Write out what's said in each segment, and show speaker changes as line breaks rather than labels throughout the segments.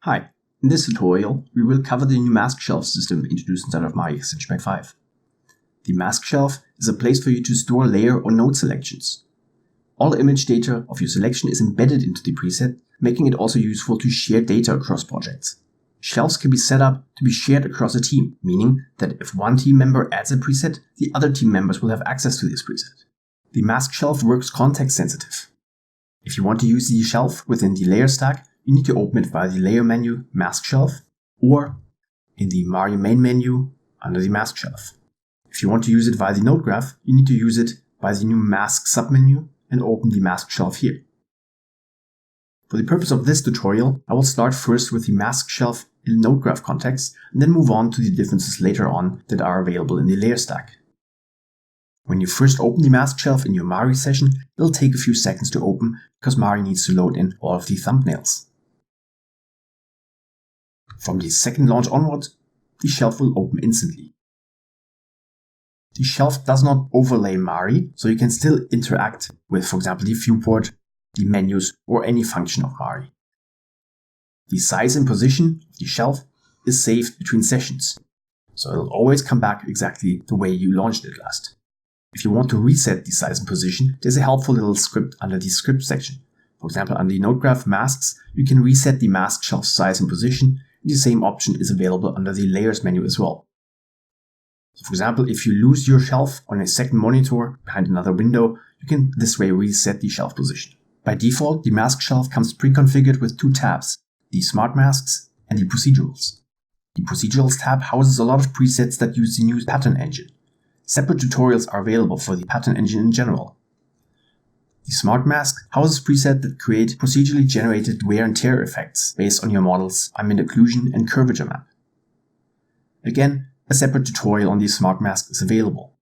Hi, in this tutorial we will cover the new mask shelf system introduced inside of Mari Extension Pack 5. The mask shelf is a place for you to store layer or node selections. All image data of your selection is embedded into the preset, making it also useful to share data across projects. Shelves can be set up to be shared across a team, meaning that if one team member adds a preset, the other team members will have access to this preset. The mask shelf works context sensitive. If you want to use the shelf within the layer stack, you need to open it via the layer menu mask shelf or in the Mari main menu under the mask shelf. If you want to use it via the node graph, you need to use it via the new mask submenu and open the mask shelf here. For the purpose of this tutorial, I will start first with the mask shelf in node graph context and then move on to the differences later on that are available in the layer stack. When you first open the mask shelf in your Mari session, it'll take a few seconds to open because Mari needs to load in all of the thumbnails. From the second launch onward, the shelf will open instantly. The shelf does not overlay Mari, so you can still interact with, for example, the viewport, the menus, or any function of Mari. The size and position of the shelf is saved between sessions, so it'll always come back exactly the way you launched it last. If you want to reset the size and position, there's a helpful little script under the script section. For example, under the node graph masks, you can reset the mask shelf size and position. The same option is available under the layers menu as well. So for example, if you lose your shelf on a second monitor behind another window, you can this way reset the shelf position. By default, the mask shelf comes pre-configured with two tabs, the smart masks and the procedurals. The procedurals tab houses a lot of presets that use the new pattern engine. Separate tutorials are available for the pattern engine in general. The smart mask houses presets that create procedurally generated wear and tear effects based on your model's ambient occlusion and curvature map. Again, a separate tutorial on the smart mask is available.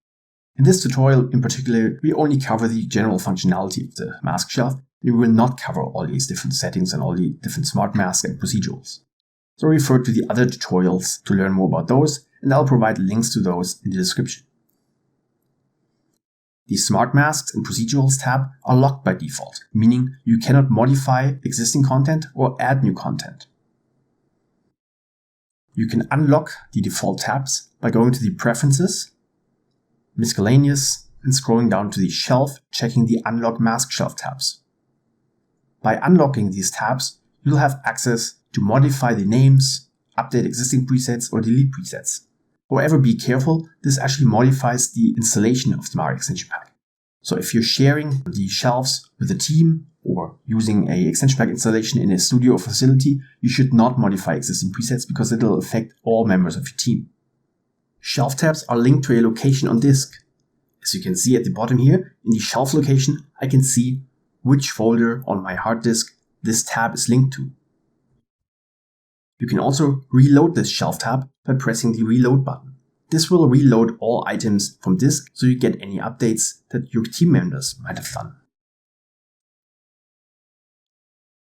In this tutorial in particular, we only cover the general functionality of the mask shelf, and we will not cover all these different settings and all the different smart masks and procedurals. So refer to the other tutorials to learn more about those, and I'll provide links to those in the description. The Smart Masks and Procedurals tab are locked by default, meaning you cannot modify existing content or add new content. You can unlock the default tabs by going to the Preferences, Miscellaneous, and scrolling down to the Shelf, checking the Unlock Mask Shelf tabs. By unlocking these tabs, you'll have access to modify the names, update existing presets, or delete presets. However, be careful, this actually modifies the installation of the Mari Extension Pack. So if you're sharing the shelves with a team or using an extension pack installation in a studio or facility, you should not modify existing presets because it will affect all members of your team. Shelf tabs are linked to a location on disk. As you can see at the bottom here, in the shelf location, I can see which folder on my hard disk this tab is linked to. You can also reload this shelf tab by pressing the reload button. This will reload all items from disk so you get any updates that your team members might have done.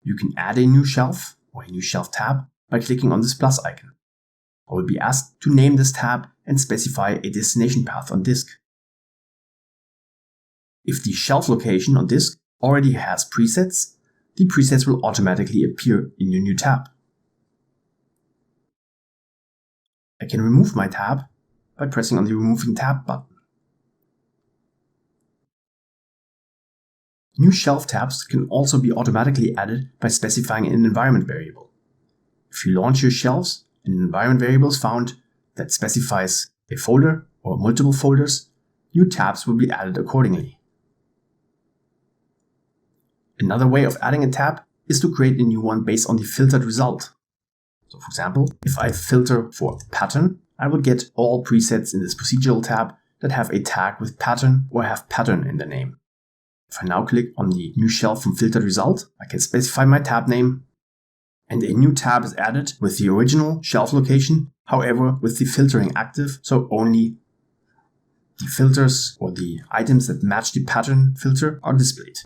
You can add a new shelf or a new shelf tab by clicking on this plus icon. I will be asked to name this tab and specify a destination path on disk. If the shelf location on disk already has presets, the presets will automatically appear in your new tab. I can remove my tab by pressing on the Removing Tab button. New shelf tabs can also be automatically added by specifying an environment variable. If you launch your shelves, an environment variable is found that specifies a folder or multiple folders, new tabs will be added accordingly. Another way of adding a tab is to create a new one based on the filtered result. So for example, if I filter for pattern, I will get all presets in this procedural tab that have a tag with pattern or have pattern in the name. If I now click on the new shelf from filtered result, I can specify my tab name and a new tab is added with the original shelf location, however with the filtering active, so only the filters or the items that match the pattern filter are displayed.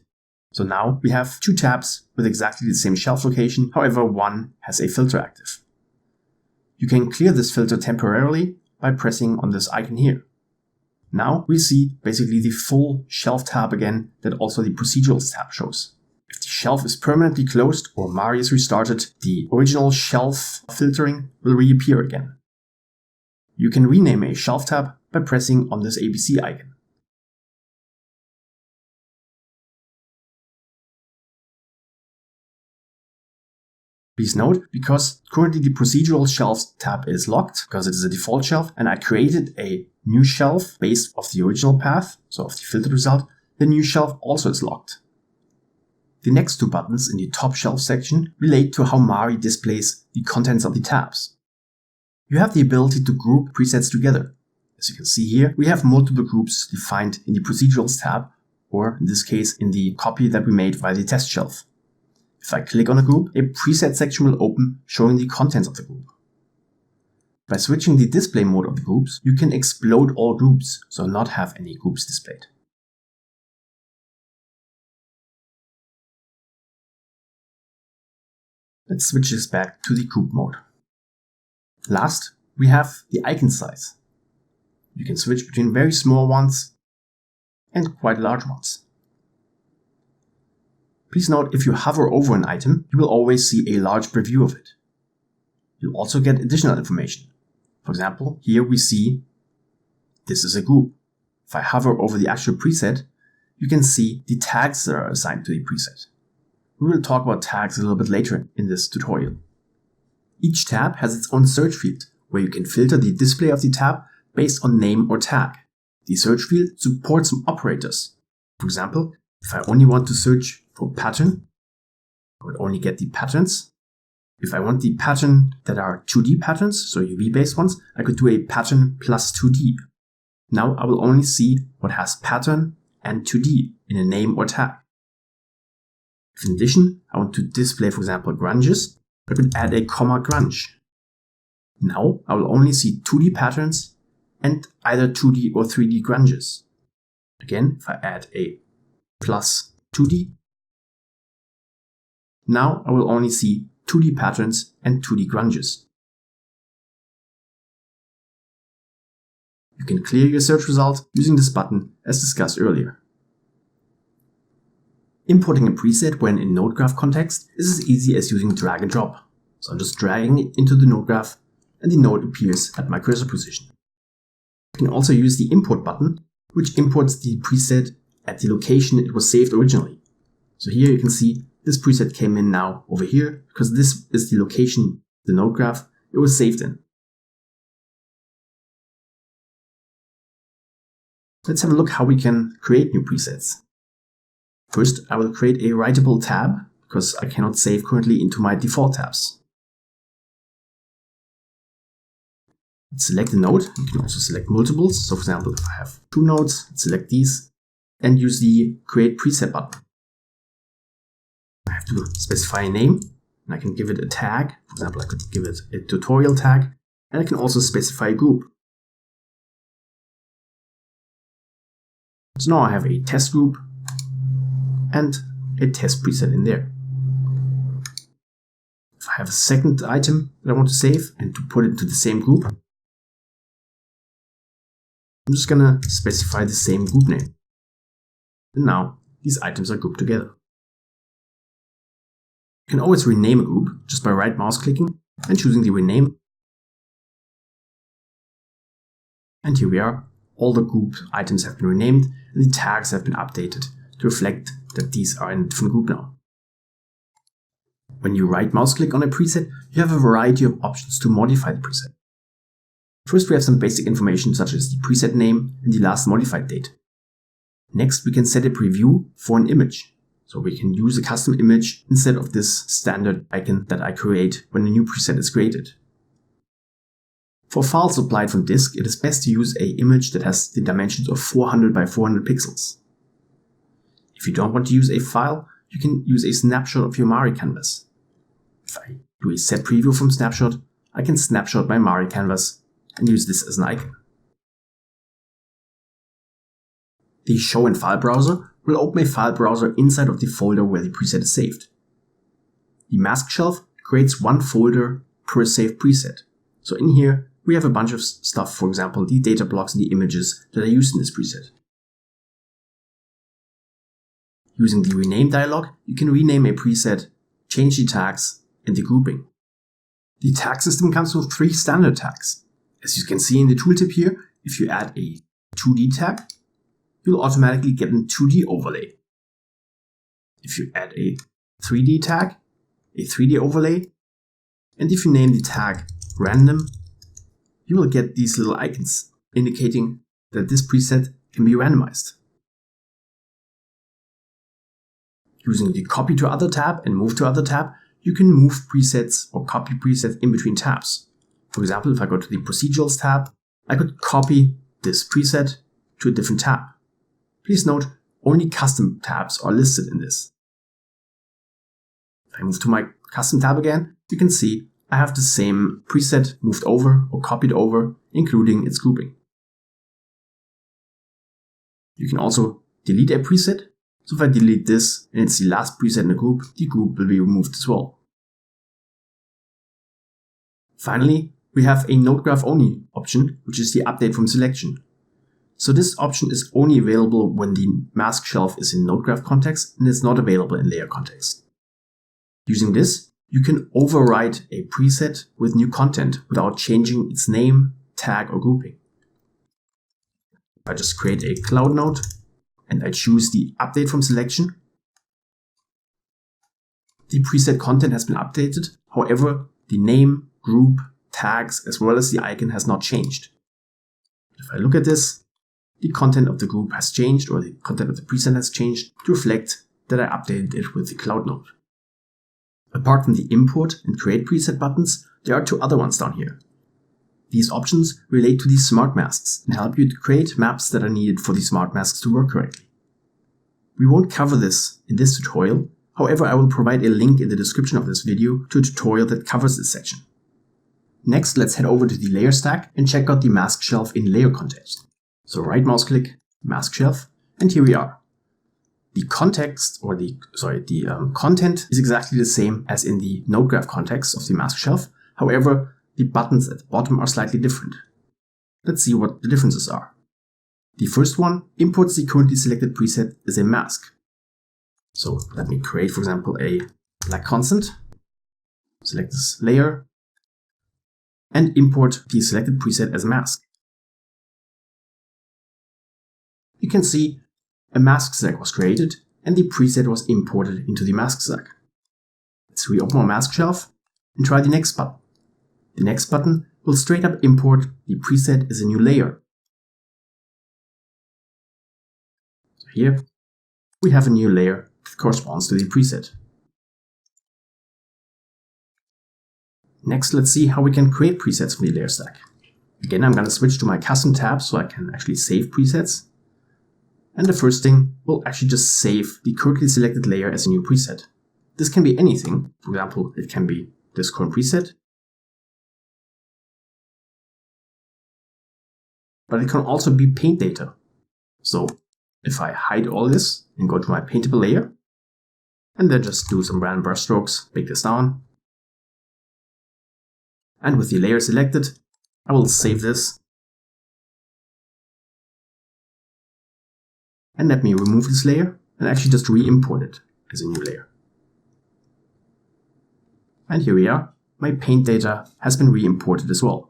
So now we have two tabs with exactly the same shelf location, however one has a filter active. You can clear this filter temporarily by pressing on this icon here. Now we see basically the full shelf tab again that also the procedurals tab shows. If the shelf is permanently closed or Mari is restarted, the original shelf filtering will reappear again. You can rename a shelf tab by pressing on this ABC icon. Please note, because currently the procedural shelves tab is locked, because it is a default shelf, and I created a new shelf based off the original path, so of the filtered result, the new shelf also is locked. The next two buttons in the top shelf section relate to how Mari displays the contents of the tabs. You have the ability to group presets together. As you can see here, we have multiple groups defined in the procedurals tab, or in this case in the copy that we made via the test shelf. If I click on a group, a preset section will open showing the contents of the group. By switching the display mode of the groups, you can explode all groups, so not have any groups displayed. Let's switch this back to the group mode. Last, we have the icon size. You can switch between very small ones and quite large ones. Please note, if you hover over an item, you will always see a large preview of it. You'll also get additional information. For example, here we see this is a group. If I hover over the actual preset, you can see the tags that are assigned to the preset. We will talk about tags a little bit later in this tutorial. Each tab has its own search field, where you can filter the display of the tab based on name or tag. The search field supports some operators. For example, if I only want to search for pattern, I would only get the patterns. If I want the pattern that are 2D patterns, so UV-based ones, I could do a pattern plus 2D. Now I will only see what has pattern and 2D in a name or tag. If in addition I want to display, for example, grunges, I could add a comma grunge. Now I will only see 2D patterns and either 2D or 3D grunges. Again, if I add a plus 2D, now I will only see 2D patterns and 2D grunges. You can clear your search result using this button as discussed earlier. Importing a preset when in node graph context is as easy as using drag and drop. So I'm just dragging it into the node graph and the node appears at my cursor position. You can also use the import button, which imports the preset at the location it was saved originally. So here you can see this preset came in now over here because this is the location, the node graph, it was saved in. Let's have a look how we can create new presets. First, I will create a writable tab because I cannot save currently into my default tabs. Let's select a node. You can also select multiples. So for example, if I have 2 nodes, let's select these and use the create preset button. I have to specify a name and I can give it a tag. For example, I could give it a tutorial tag and I can also specify a group. So now I have a test group and a test preset in there. If I have a second item that I want to save and to put it into the same group, I'm just gonna specify the same group name. And now these items are grouped together. You can always rename a group just by right mouse clicking and choosing the rename. And here we are. All the group items have been renamed and the tags have been updated to reflect that these are in a different group now. When you right mouse click on a preset, you have a variety of options to modify the preset. First, we have some basic information such as the preset name and the last modified date. Next, we can set a preview for an image. So we can use a custom image instead of this standard icon that I create when a new preset is created. For files supplied from disk, it is best to use an image that has the dimensions of 400 by 400 pixels. If you don't want to use a file, you can use a snapshot of your Mari canvas. If I do a set preview from snapshot, I can snapshot my Mari canvas and use this as an icon. The Show in File Browser will open a file browser inside of the folder where the preset is saved. The mask shelf creates one folder per saved preset. So in here, we have a bunch of stuff, for example, the data blocks and the images that are used in this preset. Using the rename dialog, you can rename a preset, change the tags, and the grouping. The tag system comes with 3 standard tags. As you can see in the tooltip here, if you add a 2D tag, you'll automatically get a 2D overlay. If you add a 3D tag, a 3D overlay, and if you name the tag random, you will get these little icons indicating that this preset can be randomized. Using the copy to other tab and move to other tab, you can move presets or copy presets in between tabs. For example, if I go to the procedurals tab, I could copy this preset to a different tab. Please note, only custom tabs are listed in this. If I move to my custom tab again, you can see I have the same preset moved over or copied over, including its grouping. You can also delete a preset. So if I delete this and it's the last preset in the group will be removed as well. Finally, we have a node graph only option, which is the update from selection. So this option is only available when the mask shelf is in node graph context and is not available in layer context. Using this, you can overwrite a preset with new content without changing its name, tag, or grouping. If I just create a cloud node and I choose the update from selection, the preset content has been updated. However, the name, group, tags, as well as the icon has not changed. If I look at this, the content of the group has changed, or the content of the preset has changed to reflect that I updated it with the cloud node. Apart from the import and create preset buttons, there are 2 other ones down here. These options relate to these smart masks and help you to create maps that are needed for the smart masks to work correctly. We won't cover this in this tutorial, however I will provide a link in the description of this video to a tutorial that covers this section. Next, let's head over to the layer stack and check out the mask shelf in layer context. So right mouse click, mask shelf, and here we are. The context, or the content is exactly the same as in the node graph context of the mask shelf. However, the buttons at the bottom are slightly different. Let's see what the differences are. The first one imports the currently selected preset as a mask. So let me create, for example, a black constant, select this layer, and import the selected preset as a mask. You can see a mask stack was created and the preset was imported into the mask stack. Let's reopen our mask shelf and try the next button. The next button will straight up import the preset as a new layer. So here we have a new layer that corresponds to the preset. Next, let's see how we can create presets from the layer stack. Again, I'm going to switch to my custom tab so I can actually save presets. And the first thing will actually just save the currently selected layer as a new preset. This can be anything. For example, it can be this current preset. But it can also be paint data. So if I hide all this and go to my paintable layer, and then just do some random brush strokes, break this down. And with the layer selected, I will save this. And let me remove this layer and actually just re-import it as a new layer. And here we are. My paint data has been re-imported as well.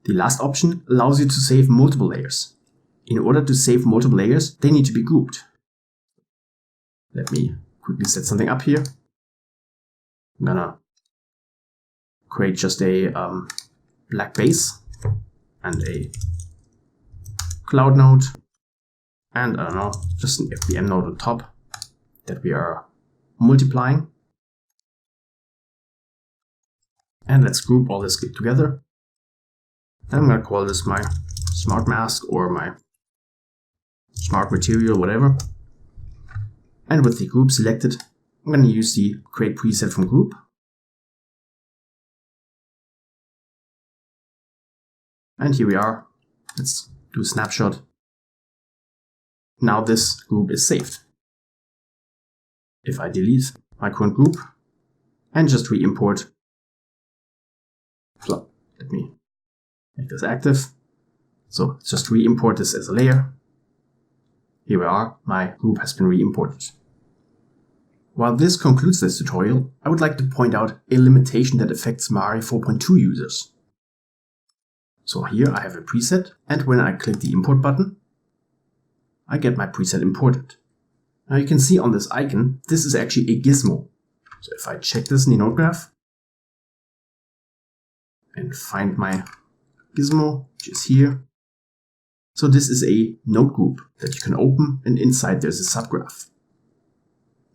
The last option allows you to save multiple layers. In order to save multiple layers, they need to be grouped. Let me quickly set something up here. I'm gonna create just a black base and a cloud node, and I don't know, just an FBM node on top that we are multiplying. And let's group all this together. And I'm going to call this my smart mask or my smart material, whatever. And with the group selected, I'm going to use the create preset from group. And here we are. Let's do a snapshot. Now this group is saved. If I delete my current group and just re-import, let me make this active. So just re-import this as a layer. here we are, my group has been re-imported. While this concludes this tutorial, I would like to point out a limitation that affects Mari 4.2 users. So here I have a preset, and when I click the import button, I get my preset imported. Now you can see on this icon, this is actually a gizmo. So if I check this in the node graph and find my gizmo, which is here. So this is a node group that you can open, and inside there's a subgraph.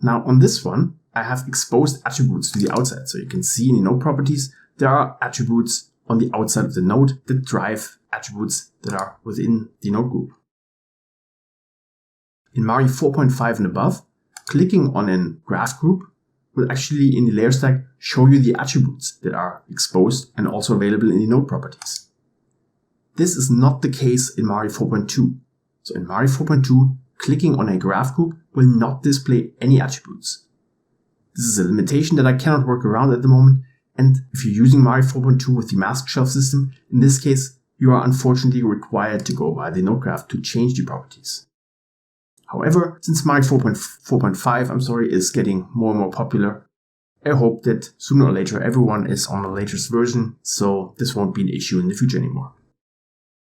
Now on this one, I have exposed attributes to the outside. So you can see in the node properties, there are attributes on the outside of the node that drive attributes that are within the node group. In Mari 4.5 and above, clicking on a graph group will actually in the layer stack show you the attributes that are exposed and also available in the node properties. This is not the case in Mari 4.2. So in Mari 4.2, clicking on a graph group will not display any attributes. This is a limitation that I cannot work around at the moment, and if you're using Mari 4.2 with the mask shelf system, in this case, you are unfortunately required to go via the node graph to change the properties. However, since Mari 4.5 is getting more and more popular, I hope that sooner or later everyone is on the latest version, so this won't be an issue in the future anymore.